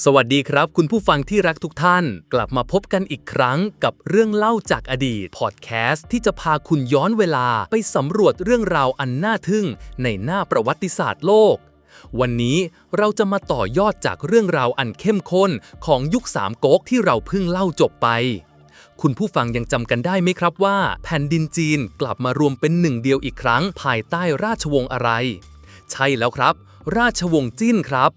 สวัสดีครับคุณผู้ฟังที่รักทุกท่านกลับมาพบกันอีกครั้งกับเรื่องเล่าจากอดีตพอดแคสต์ที่จะพาคุณย้อนเวลาไปสำรวจเรื่องราวอันน่าทึ่งในหน้าประวัติศาสตร์โลกวันนี้เราจะมาต่อยอดจากเรื่องราวอันเข้มข้นของยุคสามก๊กที่เราเพิ่งเล่าจบไปคุณผู้ฟังยังจำกันได้ไหมครับว่าแผ่นดินจีนกลับมารวมเป็นหนึ่งเดียวอีกครั้งภายใต้ราชวงศ์อะไรใช่แล้วครับราชวงศ์จิ้นครับ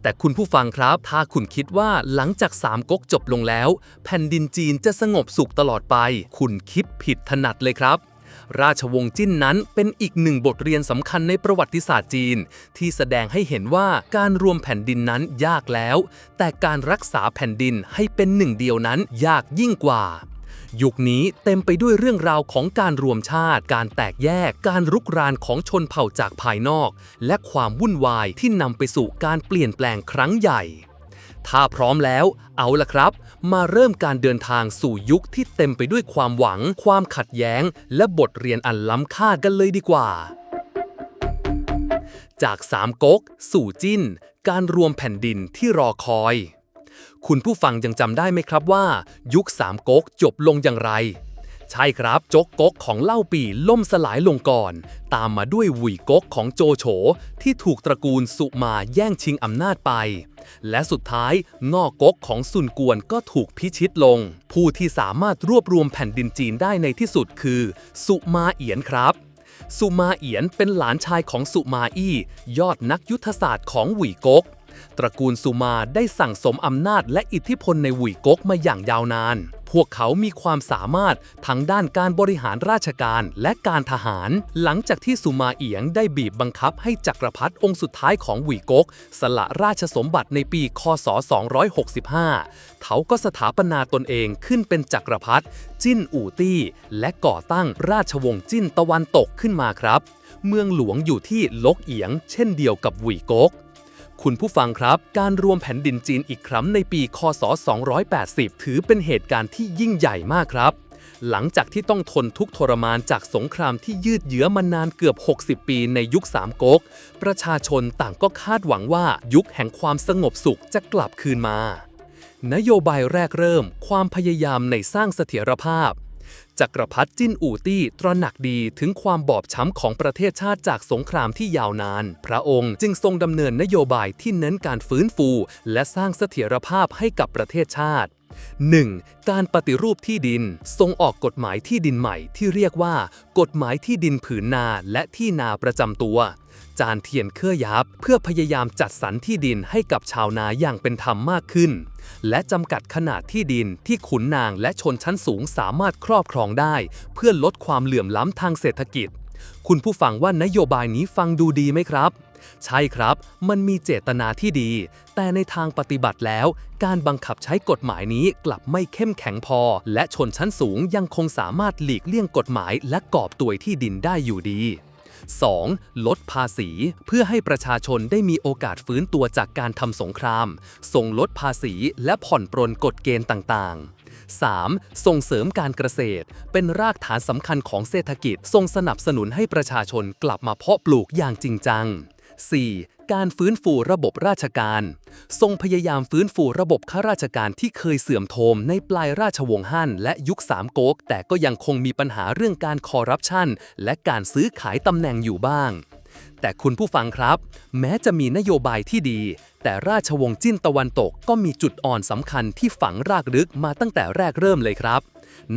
แต่คุณผู้ฟังครับถ้าคุณคิดว่าหลังจากสามก๊กจบลงแล้วแผ่นดินจีนจะสงบสุขตลอดไปคุณคิดผิดถนัดเลยครับราชวงศ์จิ้นนั้นเป็นอีกหนึ่งบทเรียนสำคัญในประวัติศาสตร์จีนที่แสดงให้เห็นว่าการรวมแผ่นดินนั้นยากแล้วแต่การรักษาแผ่นดินให้เป็นหนึ่งเดียวนั้นยากยิ่งกว่ายุคนี้เต็มไปด้วยเรื่องราวของการรวมชาติการแตกแยกการรุกรานของชนเผ่าจากภายนอกและความวุ่นวายที่นำไปสู่การเปลี่ยนแปลงครั้งใหญ่ถ้าพร้อมแล้วเอาล่ะครับมาเริ่มการเดินทางสู่ยุคที่เต็มไปด้วยความหวังความขัดแย้งและบทเรียนอันล้ำค่ากันเลยดีกว่าจากสามก๊กสู่จิ้นการรวมแผ่นดินที่รอคอยคุณผู้ฟังยังจำได้ไหมครับว่ายุคสามก๊กจบลงอย่างไรใช่ครับจกก๊กของเล่าปี่ล่มสลายลงก่อนตามมาด้วยหวุ่ยก๊กของโจโฉที่ถูกตระกูลสุมาแย่งชิงอำนาจไปและสุดท้ายง่อก๊กของซุนกวนก็ถูกพิชิตลงผู้ที่สามารถรวบรวมแผ่นดินจีนได้ในที่สุดคือสุมาเอียนครับสุมาเอียนเป็นหลานชายของสุมาอี้ยอดนักยุทธศาสตร์ของหวุ่ยก๊กตระกูลสุมาได้สั่งสมอำนาจและอิทธิพลในหวุ่ยก๊กมาอย่างยาวนานพวกเขามีความสามารถทั้งด้านการบริหารราชการและการทหารหลังจากที่สุมาเอียงได้บีบบังคับให้จักรพรรดิองค์สุดท้ายของหวุ่ยก๊กสละราชสมบัติในปีค.ศ. 265เขาก็สถาปนาตนเองขึ้นเป็นจักรพรรดิจิ้นอู่ตี้และก่อตั้งราชวงศ์จิ้นตะวันตกขึ้นมาครับเมืองหลวงอยู่ที่ลกเอียงเช่นเดียวกับหวุ่ยก๊กคุณผู้ฟังครับการรวมแผ่นดินจีนอีกครั้งในปีค.ศ. 280ถือเป็นเหตุการณ์ที่ยิ่งใหญ่มากครับหลังจากที่ต้องทนทุกข์ทรมานจากสงครามที่ยืดเยื้อมานานเกือบ60ปีในยุคสามก๊กประชาชนต่างก็คาดหวังว่ายุคแห่งความสงบสุขจะกลับคืนมานโยบายแรกเริ่มความพยายามในสร้างเสถียรภาพจักรพรรดิจิ้นอู่ตี้ตระหนักดีถึงความบอบช้ำของประเทศชาติจากสงครามที่ยาวนานพระองค์จึงทรงดำเนินนโยบายที่เน้นการฟื้นฟูและสร้างเสถียรภาพให้กับประเทศชาติ 1. การปฏิรูปที่ดินทรงออกกฎหมายที่ดินใหม่ที่เรียกว่ากฎหมายที่ดินผืนนาและที่นาประจำตัวจานเทียนเครือยับเพื่อพยายามจัดสรรที่ดินให้กับชาวนาอย่างเป็นธรรมมากขึ้นและจำกัดขนาดที่ดินที่ขุนนางและชนชั้นสูงสามารถครอบครองได้เพื่อลดความเหลื่อมล้ำทางเศรษฐกิจคุณผู้ฟังว่านโยบายนี้ฟังดูดีไหมครับใช่ครับมันมีเจตนาที่ดีแต่ในทางปฏิบัติแล้วการบังคับใช้กฎหมายนี้กลับไม่เข้มแข็งพอและชนชั้นสูงยังคงสามารถหลีกเลี่ยงกฎหมายและกอบโกยที่ดินได้อยู่ดี2. ลดภาษีเพื่อให้ประชาชนได้มีโอกาสฟื้นตัวจากการทำสงครามส่งลดภาษีและผ่อนปรนกฎเกณฑ์ต่างๆ 3. ส่งเสริมการเกษตรเป็นรากฐานสำคัญของเศรษฐกิจทรงสนับสนุนให้ประชาชนกลับมาเพาะปลูกอย่างจริงจัง 4. การฟื้นฟูระบบราชการทรงพยายามฟื้นฟูระบบข้าราชการที่เคยเสื่อมโทรมในปลายราชวงศ์ฮั่นและยุคสามก๊กแต่ก็ยังคงมีปัญหาเรื่องการคอร์รัปชันและการซื้อขายตำแหน่งอยู่บ้างแต่คุณผู้ฟังครับแม้จะมีนโยบายที่ดีแต่ราชวงศ์จิ้นตะวันตกก็มีจุดอ่อนสำคัญที่ฝังรากลึกมาตั้งแต่แรกเริ่มเลยครับ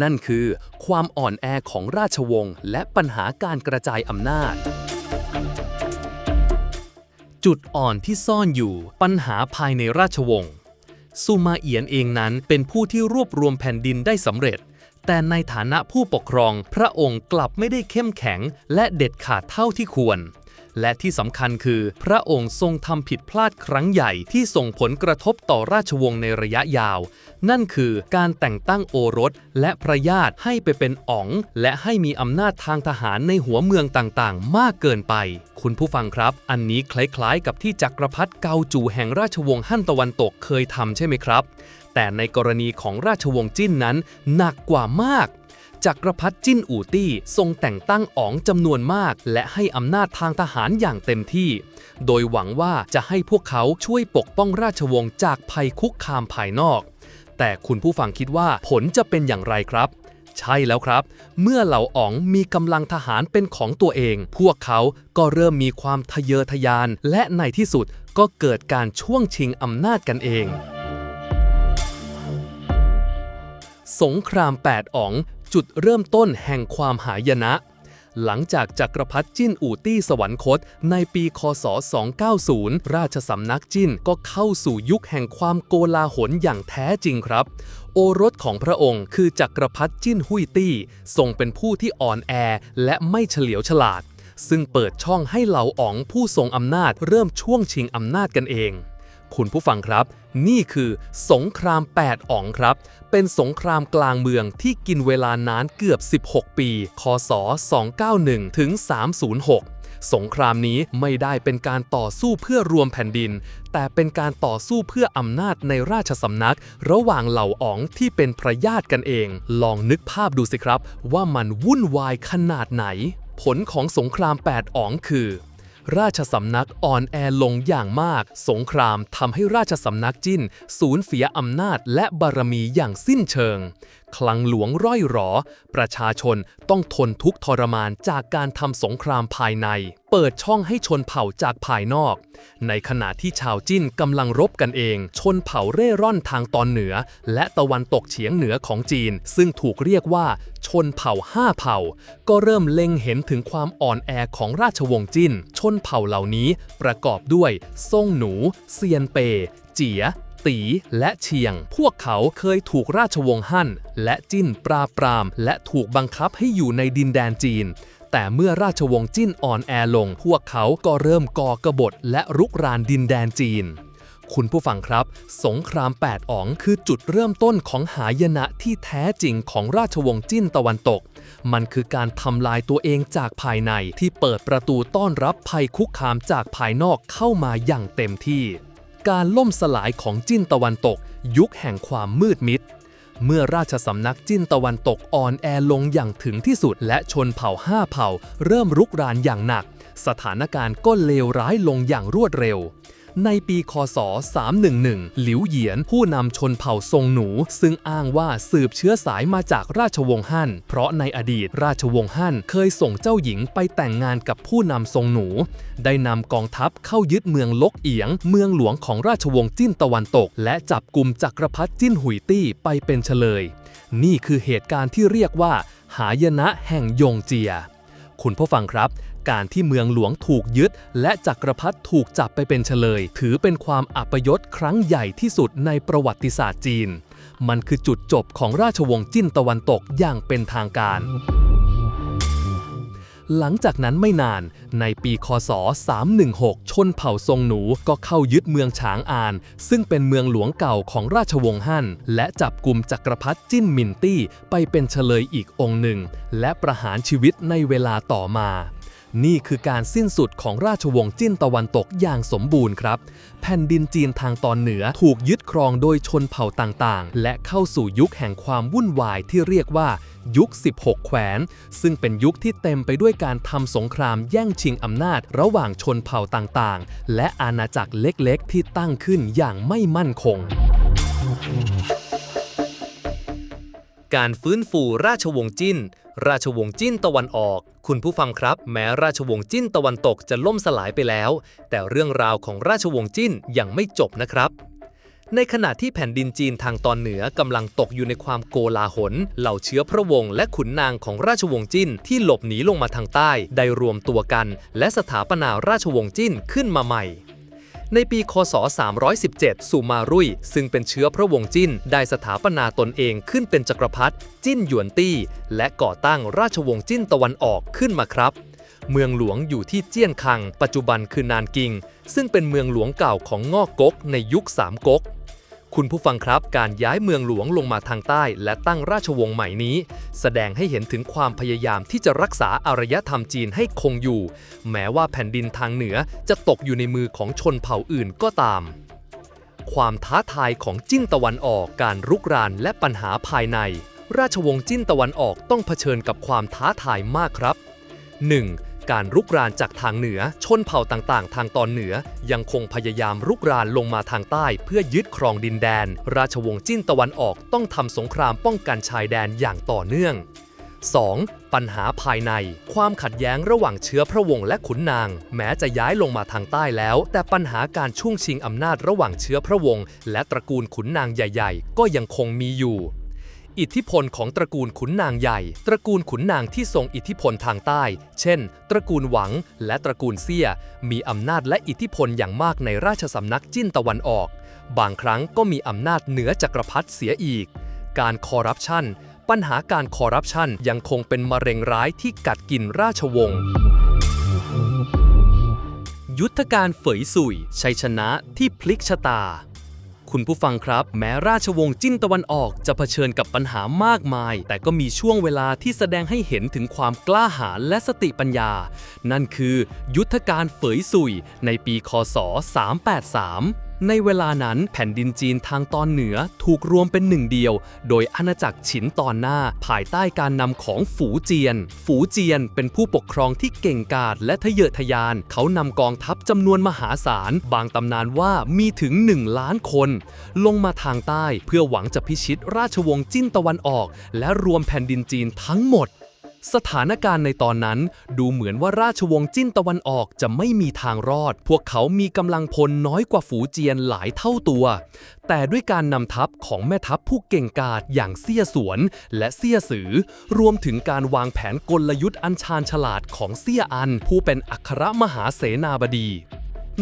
นั่นคือความอ่อนแอของราชวงศ์และปัญหาการกระจายอำนาจจุดอ่อนที่ซ่อนอยู่ปัญหาภายในราชวงศ์สุมาเอียนเองนั้นเป็นผู้ที่รวบรวมแผ่นดินได้สำเร็จแต่ในฐานะผู้ปกครองพระองค์กลับไม่ได้เข้มแข็งและเด็ดขาดเท่าที่ควรและที่สำคัญคือพระองค์ทรงทำผิดพลาดครั้งใหญ่ที่ส่งผลกระทบต่อราชวงศ์ในระยะยาวนั่นคือการแต่งตั้งโอรสและพระญาติให้ไปเป็นอ๋องและให้มีอำนาจทางทหารในหัวเมืองต่างๆมากเกินไปคุณผู้ฟังครับอันนี้คล้ายๆกับที่จักรพรรดิเกาจูแห่งราชวงศ์ฮั่นตะวันตกเคยทำใช่ไหมครับแต่ในกรณีของราชวงศ์จิ้นนั้นหนักกว่ามาก จักรพรรดิจิ้นอู่ตี้ทรงแต่งตั้งอ๋องจำนวนมากและให้อำนาจทางทหารอย่างเต็มที่โดยหวังว่าจะให้พวกเขาช่วยปกป้องราชวงศ์จากภัยคุกคามภายนอกแต่คุณผู้ฟังคิดว่าผลจะเป็นอย่างไรครับใช่แล้วครับเมื่อเหล่าอ๋องมีกำลังทหารเป็นของตัวเองพวกเขาก็เริ่มมีความทะเยอทะยานและในที่สุดก็เกิดการช่วงชิงอำนาจกันเองสงคราม8อ๋องจุดเริ่มต้นแห่งความหายนะหลังจากจักรพรรดิจิ้นอู่ตี้สวรรคตในปีคศ290ราชสำนักจิ้นก็เข้าสู่ยุคแห่งความโกลาหลอย่างแท้จริงครับโอรสของพระองค์คือจักรพรรดิจิ้นหุยตี้ทรงเป็นผู้ที่อ่อนแอและไม่เฉลียวฉลาดซึ่งเปิดช่องให้เหล่าอ๋องผู้ทรงอำนาจเริ่มช่วงชิงอำนาจกันเองคุณผู้ฟังครับนี่คือสงคราม8อ๋องครับเป็นสงครามกลางเมืองที่กินเวลานานเกือบ16ปีคศ291ถึง306สงครามนี้ไม่ได้เป็นการต่อสู้เพื่อรวมแผ่นดินแต่เป็นการต่อสู้เพื่ออำนาจในราชสำนักระหว่างเหล่าอ๋องที่เป็นพระญาติกันเองลองนึกภาพดูสิครับว่ามันวุ่นวายขนาดไหนผลของสงคราม8อ๋องคือราชสำนักอ่อนแอลงอย่างมากสงครามทำให้ราชสำนักจิ้นสูญเสียอำนาจและบารมีอย่างสิ้นเชิงคลังหลวงร่อยหรอประชาชนต้องทนทุกข์ทรมานจากการทำสงครามภายในเปิดช่องให้ชนเผ่าจากภายนอกในขณะที่ชาวจิ้นกำลังรบกันเองชนเผ่าเร่ร่อนทางตอนเหนือและตะวันตกเฉียงเหนือของจีนซึ่งถูกเรียกว่าชนเผ่า5เผ่าก็เริ่มเล็งเห็นถึงความอ่อนแอของราชวงศ์จิ้นชนเผ่าเหล่านี้ประกอบด้วยซ่งหนูเซียนเปเจี๋ยตีและเชียงพวกเขาเคยถูกราชวงศ์ฮั่นและจิ้นปราบปรามและถูกบังคับให้อยู่ในดินแดนจีนแต่เมื่อราชวงศ์จิ้นอ่อนแอลงพวกเขาก็เริ่มก่อกบฏและรุกรานดินแดนจีนคุณผู้ฟังครับสงคราม8อ๋องคือจุดเริ่มต้นของหายนะที่แท้จริงของราชวงศ์จิ้นตะวันตกมันคือการทำลายตัวเองจากภายในที่เปิดประตูต้อนรับภัยคุกคามจากภายนอกเข้ามาอย่างเต็มที่การล่มสลายของจิ้นตะวันตกยุคแห่งความมืดมิดเมื่อราชสำนักจิ้นตะวันตกอ่อนแอลงอย่างถึงที่สุดและชนเผ่า5เผ่าเริ่มรุกรานอย่างหนักสถานการณ์ก็เลวร้ายลงอย่างรวดเร็วในปีคศ311หลิวเหยียนผู้นำชนเผ่าซงหนูซึ่งอ้างว่าสืบเชื้อสายมาจากราชวงศ์ฮั่นเพราะในอดีตราชวงศ์ฮั่นเคยส่งเจ้าหญิงไปแต่งงานกับผู้นำซงหนูได้นำกองทัพเข้ายึดเมืองลกเอียงเมืองหลวงของราชวงศ์จิ้นตะวันตกและจับกุมจักรพรรดิจิ้นหุยตี้ไปเป็นเฉลยนี่คือเหตุการณ์ที่เรียกว่าหายนะแห่งยงเจียคุณผู้ฟังครับการที่เมืองหลวงถูกยึดและจักรพรรดิถูกจับไปเป็นเฉลยถือเป็นความอัปยศครั้งใหญ่ที่สุดในประวัติศาสตร์จีนมันคือจุดจบของราชวงศ์จิ้นตะวันตกอย่างเป็นทางการหลังจากนั้นไม่นานในปีคศ316ชนเผ่าซงหนูก็เข้ายึดเมืองฉางอานซึ่งเป็นเมืองหลวงเก่าของราชวงศ์ฮั่นและจับกุมจักรพรรดิจิ้นหมินตี้ไปเป็นเฉลยอีกองค์หนึ่งและประหารชีวิตในเวลาต่อมานี่คือการสิ้นสุดของราชวงศ์จิ้นตะวันตกอย่างสมบูรณ์ครับแผ่นดินจีนทางตอนเหนือถูกยึดครองโดยชนเผ่าต่างๆและเข้าสู่ยุคแห่งความวุ่นวายที่เรียกว่ายุค16แขวนซึ่งเป็นยุคที่เต็มไปด้วยการทำสงครามแย่งชิงอำนาจระหว่างชนเผ่าต่างๆและอาณาจักรเล็กๆที่ตั้งขึ้นอย่างไม่มั่นคงการฟื้นฟูราชวงศ์จิ้นราชวงศ์จิ้นตะวันออกคุณผู้ฟังครับแม้ราชวงศ์จิ้นตะวันตกจะล่มสลายไปแล้วแต่เรื่องราวของราชวงศ์จิ้นยังไม่จบนะครับในขณะที่แผ่นดินจีนทางตอนเหนือกำลังตกอยู่ในความโกลาหลเหล่าเชื้อพระวงศ์และขุนนางของราชวงศ์จิ้นที่หลบหนีลงมาทางใต้ได้รวมตัวกันและสถาปนาราชวงศ์จิ้นขึ้นมาใหม่ในปีคศ317ซูมารุยซึ่งเป็นเชื้อพระวงศ์จิ้นได้สถาปนาตนเองขึ้นเป็นจักรพรรดิจิ้นหยวนตี้และก่อตั้งราชวงศ์จิ้นตะวันออกขึ้นมาครับเมืองหลวงอยู่ที่เจี้ยนคังปัจจุบันคือนานกิงซึ่งเป็นเมืองหลวงเก่าของง่อก๊กในยุค3ก๊กคุณผู้ฟังครับการย้ายเมืองหลวงลงมาทางใต้และตั้งราชวงศ์ใหม่นี้แสดงให้เห็นถึงความพยายามที่จะรักษาอารยธรรมจีนให้คงอยู่แม้ว่าแผ่นดินทางเหนือจะตกอยู่ในมือของชนเผ่าอื่นก็ตามความท้าทายของจิ้นตะวันออกการรุกรานและปัญหาภายใน ราชวงศ์จิ้นตะวันออกต้องเผชิญกับความท้าทายมากครับ 1. การรุกรานจากทางเหนือชนเผ่าต่างๆทางตอนเหนือยังคงพยายามรุกรานลงมาทางใต้เพื่อยึดครองดินแดนราชวงศ์จิ้นตะวันออกต้องทำสงครามป้องกันชายแดนอย่างต่อเนื่อง 2. ปัญหาภายในความขัดแย้งระหว่างเชื้อพระวงศ์และขุนนางแม้จะย้ายลงมาทางใต้แล้วแต่ปัญหาการช่วงชิงอำนาจระหว่างเชื้อพระวงศ์และตระกูลขุนนางใหญ่ๆก็ยังคงมีอยู่อิทธิพลของตระกูลขุนนางใหญ่ตระกูลขุนนางที่ทรงอิทธิพลทางใต้เช่นตระกูลหวังและตระกูลเซี่ยมีอำนาจและอิทธิพลอย่างมากในราชสำนักจิ้นตะวันออกบางครั้งก็มีอำนาจเหนือจักรพรรดิเสียอีกการคอร์รัปชันปัญหาการคอร์รัปชันยังคงเป็นมะเร็งร้ายที่กัดกินราชวงศ์ยุทธการเฝยสุยชัยชนะที่พลิกชะตาคุณผู้ฟังครับแม้ราชวงศ์จิ้นตะวันออกจะเผชิญกับปัญหามากมายแต่ก็มีช่วงเวลาที่แสดงให้เห็นถึงความกล้าหาญและสติปัญญานั่นคือยุทธการเฝยสุยในปีค.ศ. 383ในเวลานั้นแผ่นดินจีนทางตอนเหนือถูกรวมเป็นหนึ่งเดียวโดยอาณาจักรฉินตอนหน้าภายใต้การนำของฝูเจียนเป็นผู้ปกครองที่เก่งกาจและทะเยอทะยานเขานำกองทัพจำนวนมหาศาลบางตำนานว่ามีถึง1 ล้านคนลงมาทางใต้เพื่อหวังจะพิชิตราชวงศ์จิ้นตะวันออกและรวมแผ่นดินจีนทั้งหมดสถานการณ์ในตอนนั้นดูเหมือนว่าราชวงศ์จิ้นตะวันออกจะไม่มีทางรอดพวกเขามีกำลังพลน้อยกว่าฝูเจียนหลายเท่าตัวแต่ด้วยการนำทัพของแม่ทัพผู้เก่งกาจอย่างเซี่ยสวนและเซี่ยสือรวมถึงการวางแผนกลยุทธ์อันชาญฉลาดของเซี่ยอันผู้เป็นอัครมหาเสนาบดี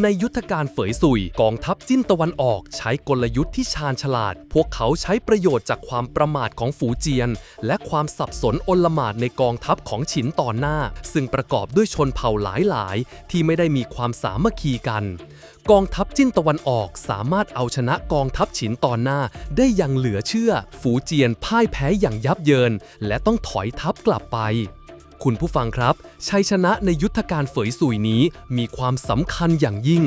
ในยุทธการเฝยสุยกองทัพจิ้นตะวันออกใช้กลยุทธ์ที่ชาญฉลาดพวกเขาใช้ประโยชน์จากความประมาทของฝูเจียนและความสับสนอลหม่านในกองทัพของฉินตอนหน้าซึ่งประกอบด้วยชนเผ่าหลายๆที่ไม่ได้มีความสามัคคีกันกองทัพจิ้นตะวันออกสามารถเอาชนะกองทัพฉินตอนหน้าได้อย่างเหลือเชื่อฝูเจียนพ่ายแพ้อย่างยับเยินและต้องถอยทัพกลับไปคุณผู้ฟังครับชัยชนะในยุทธการเฝยสุยนี้มีความสำคัญอย่างยิ่ง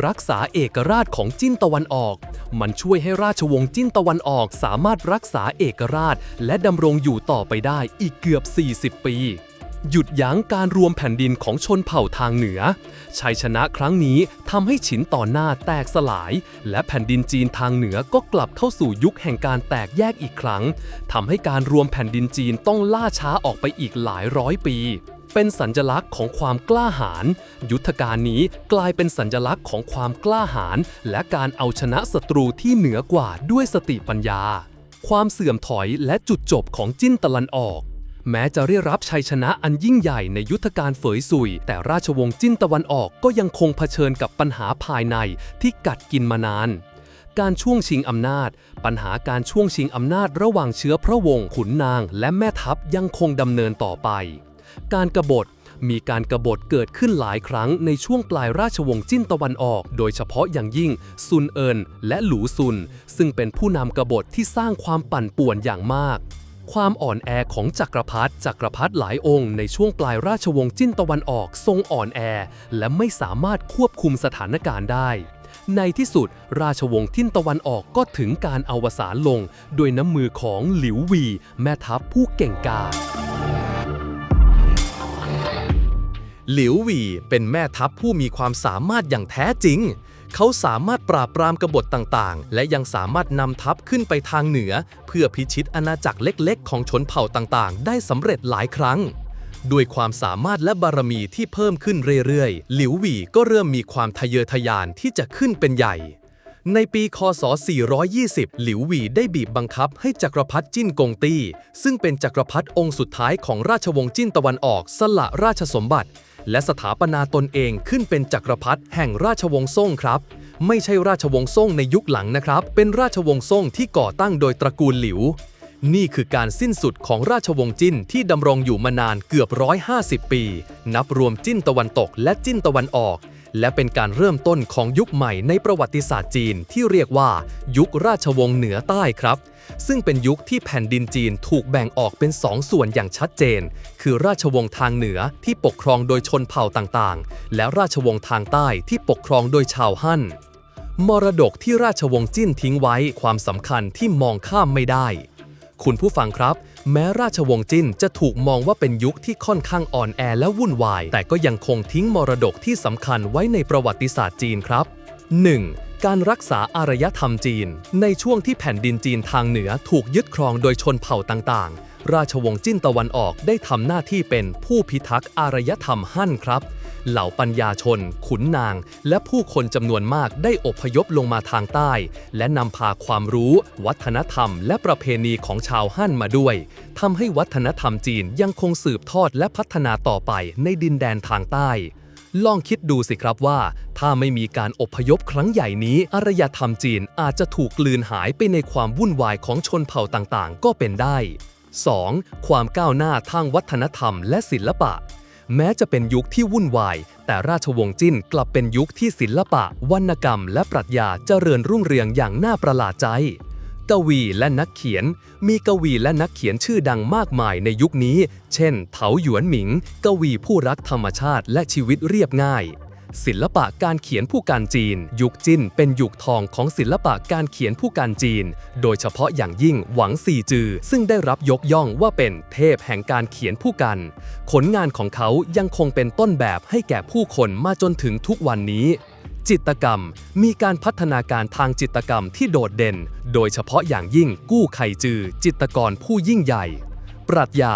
รักษาเอกราชของจิ้นตะวันออกมันช่วยให้ราชวงศ์จิ้นตะวันออกสามารถรักษาเอกราชและดำรงอยู่ต่อไปได้อีกเกือบ40 ปีหยุดยั้งการรวมแผ่นดินของชนเผ่าทางเหนือชัยชนะครั้งนี้ทำให้ฉินตอนหน้าแตกสลายและแผ่นดินจีนทางเหนือก็กลับเข้าสู่ยุคแห่งการแตกแยกอีกครั้งทำให้การรวมแผ่นดินจีนต้องล่าช้าออกไปอีกหลายร้อยปีเป็นสัญลักษณ์ของความกล้าหาญยุทธการนี้กลายเป็นสัญลักษณ์ของความกล้าหาญและการเอาชนะศัตรูที่เหนือกว่าด้วยสติปัญญาความเสื่อมถอยและจุดจบของจิ้นตะวันออกแม้จะได้รับชัยชนะอันยิ่งใหญ่ในยุทธการเฝยสุยแต่ราชวงศ์จิ้นตะวันออกก็ยังคงเผชิญกับปัญหาภายในที่กัดกินมานานการช่วงชิงอำนาจปัญหาการช่วงชิงอำนาจระหว่างเชื้อพระวงศ์ขุนนางและแม่ทัพยังคงดำเนินต่อไปการกบฏมีการกบฏเกิดขึ้นหลายครั้งในช่วงปลายราชวงศ์จิ้นตะวันออกโดยเฉพาะอย่างยิ่งซุนเอินและหลูซุนซึ่งเป็นผู้นำกบฏที่สร้างความปั่นป่วนอย่างมากความอ่อนแอของจักรพรรดิหลายองค์ในช่วงปลายราชวงศ์จิ้นตะวันออกทรงอ่อนแอและไม่สามารถควบคุมสถานการณ์ได้ในที่สุดราชวงศ์จิ้นตะวันออกก็ถึงการอวสานลงโดยน้ำมือของหลิวหวีแม่ทัพผู้เก่งกาจหลิวหวี่เป็นแม่ทัพผู้มีความสามารถอย่างแท้จริงเขาสามารถปราบปรามกบฏต่างๆและยังสามารถนำทัพขึ้นไปทางเหนือเพื่อพิชิตอาณาจักรเล็กๆของชนเผ่าต่างๆได้สำเร็จหลายครั้งด้วยความสามารถและบารมีที่เพิ่มขึ้นเรื่อยๆหลิวหวี่ก็เริ่มมีความทะเยอทะยานที่จะขึ้นเป็นใหญ่ในปีค.ศ. 420หลิวหวี่ได้บีบบังคับให้จักรพรรดิจิ้นกงตี้ซึ่งเป็นจักรพรรดิองค์สุดท้ายของราชวงศ์จิ้นตะวันออกสละราชสมบัติและสถาปนาตนเองขึ้นเป็นจักรพรรดิแห่งราชวงศ์ซ่งครับไม่ใช่ราชวงศ์ซ่งในยุคหลังนะครับเป็นราชวงศ์ซ่งที่ก่อตั้งโดยตระกูลหลิวนี่คือการสิ้นสุดของราชวงศ์จิ้นที่ดำรงอยู่มานานเกือบ150 ปีนับรวมจิ้นตะวันตกและจิ้นตะวันออกและเป็นการเริ่มต้นของยุคใหม่ในประวัติศาสตร์จีนที่เรียกว่ายุคราชวงศ์เหนือใต้ครับซึ่งเป็นยุคที่แผ่นดินจีนถูกแบ่งออกเป็น2 ส่วนอย่างชัดเจนคือราชวงศ์ทางเหนือที่ปกครองโดยชนเผ่าต่างๆและราชวงศ์ทางใต้ที่ปกครองโดยชาวฮั่นมรดกที่ราชวงศ์จิ้นทิ้งไว้ความสำคัญที่มองข้ามไม่ได้ คุณผู้ฟังครับแม้ราชวงศ์จิ้นจะถูกมองว่าเป็นยุคที่ค่อนข้างอ่อนแอและวุ่นวายแต่ก็ยังคงทิ้งมรดกที่สำคัญไว้ในประวัติศาสตร์จีนครับ 1. การรักษาอารยธรรมจีนในช่วงที่แผ่นดินจีนทางเหนือถูกยึดครองโดยชนเผ่าต่างๆราชวงศ์จิ้นตะวันออกได้ทำหน้าที่เป็นผู้พิทักษ์อารยธรรมฮั่นครับเหล่าปัญญาชนขุนนางและผู้คนจำนวนมากได้อพยพลงมาทางใต้และนำพาความรู้วัฒนธรรมและประเพณีของชาวฮั่นมาด้วยทำให้วัฒนธรรมจีนยังคงสืบทอดและพัฒนาต่อไปในดินแดนทางใต้ลองคิดดูสิครับว่าถ้าไม่มีการอพยพครั้งใหญ่นี้อารยธรรมจีนอาจจะถูกกลืนหายไปในความวุ่นวายของชนเผ่าต่างๆก็เป็นได้ 2. ความก้าวหน้าทางวัฒนธรรมและศิลปะแม้จะเป็นยุคที่วุ่นวายแต่ราชวงศ์จิ้นกลับเป็นยุคที่ศิลปะวรรณกรรมและปรัชญาเจริญรุ่งเรืองอย่างน่าประหลาดใจกวีและนักเขียนมีกวีและนักเขียนชื่อดังมากมายในยุคนี้เช่นเถาหยวนหมิงกวีผู้รักธรรมชาติและชีวิตเรียบง่ายศิลปะการเขียนผู้การจีนยุคจิ้นเป็นยุคทองของศิลปะการเขียนผู้การจีนโดยเฉพาะอย่างยิ่งหวังซีจือซึ่งได้รับยกย่องว่าเป็นเทพแห่งการเขียนผู้กันผลงานของเขายังคงเป็นต้นแบบให้แก่ผู้คนมาจนถึงทุกวันนี้จิตรกรรมมีการพัฒนาการทางจิตรกรรมที่โดดเด่นโดยเฉพาะอย่างยิ่งกู้ไคจือจิตรกรผู้ยิ่งใหญ่ปรัชญา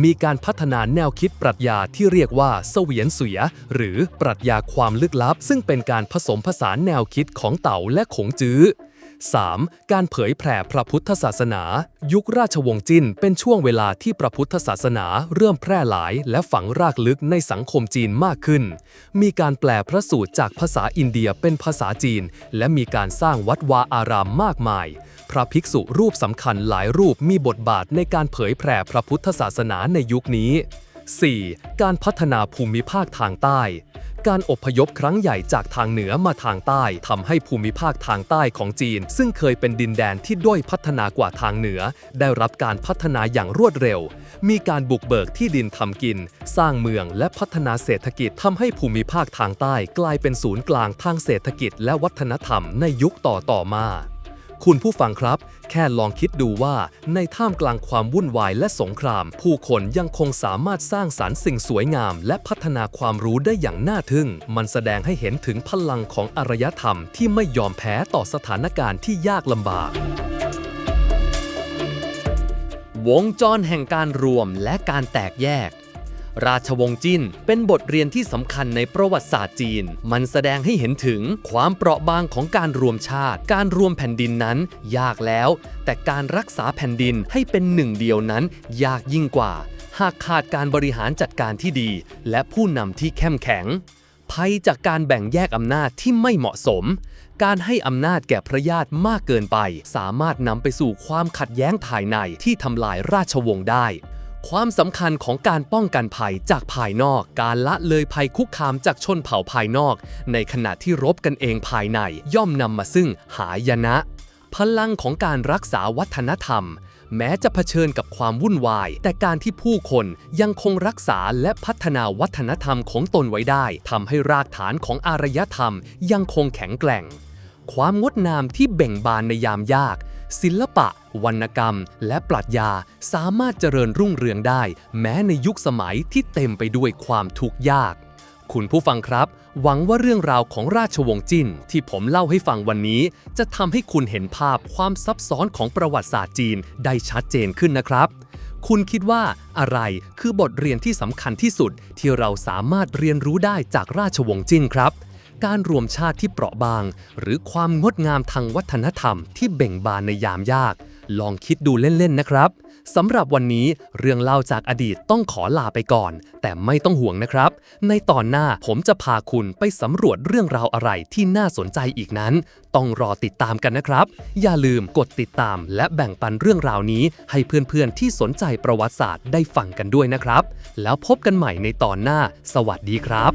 มีการพัฒนาแนวคิดปรัชญาที่เรียกว่าเสวียนเสียหรือปรัชญาความลึกลับซึ่งเป็นการผสมผสานแนวคิดของเต๋าและขงจื้อ 3. การเผยแผ่พระพุทธศาสนายุคราชวงศ์จิ้นเป็นช่วงเวลาที่พระพุทธศาสนาเริ่มแพร่หลายและฝังรากลึกในสังคมจีนมากขึ้นมีการแปลพระสูตรจากภาษาอินเดียเป็นภาษาจีนและมีการสร้างวัดวาอารามมากมายพระภิกษุรูปสำคัญหลายรูปมีบทบาทในการเผยแผ่พระพุทธศาสนาในยุคนี้ 4. การพัฒนาภูมิภาคทางใต้การอพยพครั้งใหญ่จากทางเหนือมาทางใต้ทำให้ภูมิภาคทางใต้ของจีนซึ่งเคยเป็นดินแดนที่ด้อยพัฒนากว่าทางเหนือได้รับการพัฒนาอย่างรวดเร็วมีการบุกเบิกที่ดินทำกินสร้างเมืองและพัฒนาเศรษฐกิจทำให้ภูมิภาคทางใต้กลายเป็นศูนย์กลางทางเศรษฐกิจและวัฒนธรรมในยุคต่อมาคุณผู้ฟังครับแค่ลองคิดดูว่าในท่ามกลางความวุ่นวายและสงครามผู้คนยังคงสามารถสร้างสรรค์สิ่งสวยงามและพัฒนาความรู้ได้อย่างน่าทึ่งมันแสดงให้เห็นถึงพลังของอารยธรรมที่ไม่ยอมแพ้ต่อสถานการณ์ที่ยากลำบากวงจรแห่งการรวมและการแตกแยกราชวงศ์จิ้นเป็นบทเรียนที่สำคัญในประวัติศาสตร์จีนมันแสดงให้เห็นถึงความเปราะบางของการรวมชาติการรวมแผ่นดินนั้นยากแล้วแต่การรักษาแผ่นดินให้เป็นหนึ่งเดียวนั้นยากยิ่งกว่าหากขาดการบริหารจัดการที่ดีและผู้นำที่เข้มแข็งภัยจากการแบ่งแยกอำนาจที่ไม่เหมาะสมการให้อำนาจแก่พระญาติมากเกินไปสามารถนำไปสู่ความขัดแย้งภายในที่ทำลายราชวงศ์ได้ความสำคัญของการป้องกันภัยจากภายนอกการละเลยภัยคุกคามจากชนเผ่าภายนอกในขณะที่รบกันเองภายในย่อมนำมาซึ่งหายนะพลังของการรักษาวัฒนธรรมแม้จะเผชิญกับความวุ่นวายแต่การที่ผู้คนยังคงรักษาและพัฒนาวัฒนธรรมของตนไว้ได้ทำให้รากฐานของอารยธรรมยังคงแข็งแกร่งความงดงามที่เบ่งบานในยามยากศิลปะวรรณกรรมและปรัชญาสามารถเจริญรุ่งเรืองได้แม้ในยุคสมัยที่เต็มไปด้วยความทุกข์ยากคุณผู้ฟังครับหวังว่าเรื่องราวของราชวงศ์จิ้นที่ผมเล่าให้ฟังวันนี้จะทำให้คุณเห็นภาพความซับซ้อนของประวัติศาสตร์จีนได้ชัดเจนขึ้นนะครับคุณคิดว่าอะไรคือบทเรียนที่สำคัญที่สุดที่เราสามารถเรียนรู้ได้จากราชวงศ์จิ้นครับการรวมชาติที่เปราะบางหรือความงดงามทางวัฒนธรรมที่เบ่งบานในยามยากลองคิดดูเล่นๆนะครับสำหรับวันนี้เรื่องเล่าจากอดีตต้องขอลาไปก่อนแต่ไม่ต้องห่วงนะครับในตอนหน้าผมจะพาคุณไปสำรวจเรื่องราวอะไรที่น่าสนใจอีกนั้นต้องรอติดตามกันนะครับอย่าลืมกดติดตามและแบ่งปันเรื่องราวนี้ให้เพื่อนๆที่สนใจประวัติศาสตร์ได้ฟังกันด้วยนะครับแล้วพบกันใหม่ในตอนหน้าสวัสดีครับ